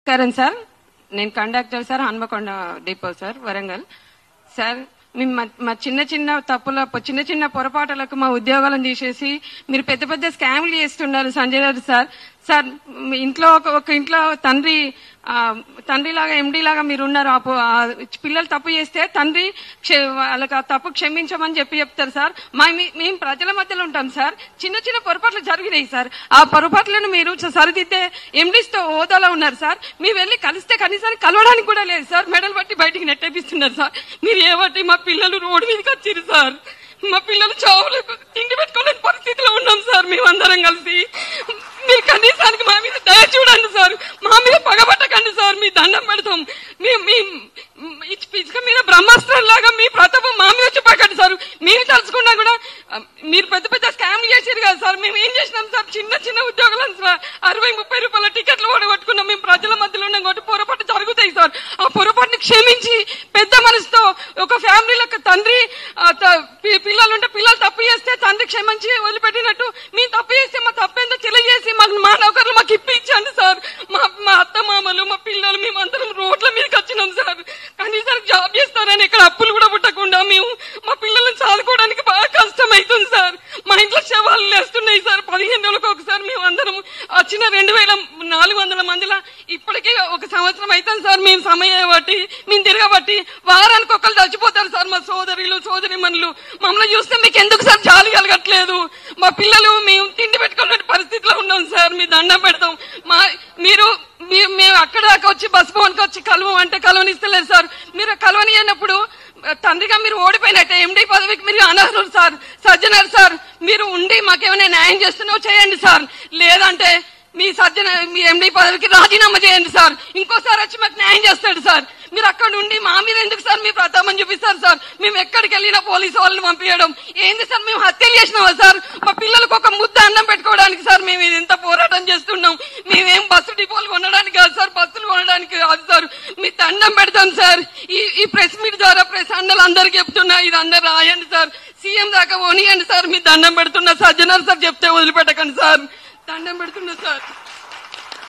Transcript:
నమస్కారం సార్, నేను conductor sir, Hanamkonda depot sir, Warangal sir. మేము మా చిన్న చిన్న తప్పుల చిన్న చిన్న పొరపాటులకు మా ఉద్యోగాలను తీసేసి మీరు పెద్ద పెద్ద స్కామ్లు చేస్తున్నారు సంజయ్ గారు సార్. సార్ ఇంట్లో ఒక ఇంట్లో తండ్రి లాగా ఎండీ లాగా మీరు ఉన్నారు. పిల్లలు తప్పు చేస్తే తండ్రి వాళ్ళకి ఆ తప్పు క్షమించమని చెప్తారు సార్. మేము ప్రజల మధ్యలో ఉంటాం సార్. చిన్న చిన్న పొరపాట్లు జరిగినాయి సార్. ఆ పొరపాట్లను మీరు సరిదిద్దే ఎండీస్తో హోదాలో ఉన్నారు సార్. మీరు వెళ్ళి కలిస్తే కనీసానికి కలవడానికి కూడా లేదు సార్. మెడలు బట్టి బయటికి నెట్టేపిస్తున్నారు సార్. మీరు ఏబట్టి మా పిల్లలు రోడ్డు మీదకి వచ్చారు సార్. మా పిల్లలు చావులకు తిండి పెట్టుకోలేని పరిస్థితిలో ఉన్నాం సార్. మేమందరం కలిసి మీరు కనీసానికి మా మీద దయ చూడండి సార్. మా మీద పగబట్టకండి సార్. మీ దండం పెడతాం. ఇసుక మీద బ్రహ్మాస్త్రం లాగా మీ ప్రతాపం మా మీద చూపకండి సార్. మీరు తలుచుకున్నా కూడా మీరు పెద్ద పెద్ద స్కామ్లు చేసారు కదా సార్. మేము ఏం చేసినాం సార్? చిన్న చిన్న ఉద్యోగాలను 60-30 రూపాయల టికెట్లు ఓడగొట్టుకున్నాం. మేము ప్రజల మధ్యలో ఉన్నాం కాబట్టి పొరపాటు జరుగుతాయి సార్. ఆ పొరపాటుని క్షమించి పెద్ద మనసుతో ఒక ఫ్యామిలీలకు తండ్రి పిల్లలు ఉంటే పిల్లలు తప్పు చేస్తే తండ్రి క్షమించి వదిలిపెట్టినట్టు మేము తప్పు చేస్తే మా తప్పేందో తెలియజేసి మా నౌకర్లు మాకు ఇప్పించండి సార్. మా అత్త మామలు మా పిల్లలు మేమందరం రోడ్ల మీదకి వచ్చినాం సార్. కనీసానికి జాబ్ చేస్తారని ఇక్కడ అప్పులు కూడా పుట్టకుండా మేము మా పిల్లలను చదువుకోవడానికి బాగా కష్టం అవుతుంది సార్. మా ఇంట్లో శవాలు లేస్తున్నాయి సార్. 15 రోజులకు ఒకసారి మేము అందరం వచ్చిన 2400 మందిలో ఇప్పటికీ 1 సంవత్సరం అవుతుంది సార్. మేము సమయం బట్టి మేము తిరగబట్టి వారానికి ఒకళ్ళు చచ్చిపోతారు సార్. మా సోదరులు సోదరిమణులు మమ్మల్ని చూస్తే మీకు ఎందుకు సార్ జాలి కలగట్లేదు? మా పిల్లలు మేము తిండి పెట్టుకునే పరిస్థితిలో ఉన్నాం సార్. మీ దండం పెడతాం. మేము అక్కడ దాకా వచ్చి బస్ భవన్కి వచ్చి కలవం అంటే కలవనిస్తలేదు సార్. మీరు కలవని అయినప్పుడు తండ్రిగా మీరు ఓడిపోయినట్టే. ఎండీ పదవికి మీరు అనర్హులు సార్. సజ్జనర్ సార్, మీరు ఉండి మాకేమైనా న్యాయం చేస్తున్నావు చేయండి సార్. లేదంటే మీ ఎండీ పదవికి రాజీనామా చేయండి సార్. ఇంకోసారి వచ్చి మాకు న్యాయం చేస్తాడు సార్. మీరు అక్కడ ఉండి మా మీద ఎందుకు సార్ మీ ప్రతాపం చూపిస్తారు సార్? మేము ఎక్కడికి వెళ్ళినా పోలీసు వాళ్ళని పంపించడం ఏంది సార్? మేము హత్యలు చేసినావా సార్? మా పిల్లలకు ఒక ముద్ద అన్నం పెట్టుకోవడానికి సార్ మేము ఇంత పోరాటం చేస్తున్నాం. మేమేం బస్సు డిపోలు కొనడానికి కాదు సార్, బస్సులు కొనడానికి కాదు సార్. మీ దండం పెడతాం సార్. ఈ ప్రెస్ మీట్ ద్వారా ప్రెస్ అన్నలు అందరికి చెప్తున్నా, ఇది అందరు రాయండి సార్. సీఎం దాకా పోనీయండి సార్. మీ దండం పెడుతున్నా. సజ్జనార్ సార్ చెప్తే వదిలిపెట్టకండి సార్. దండం పెడుతున్నా సార్.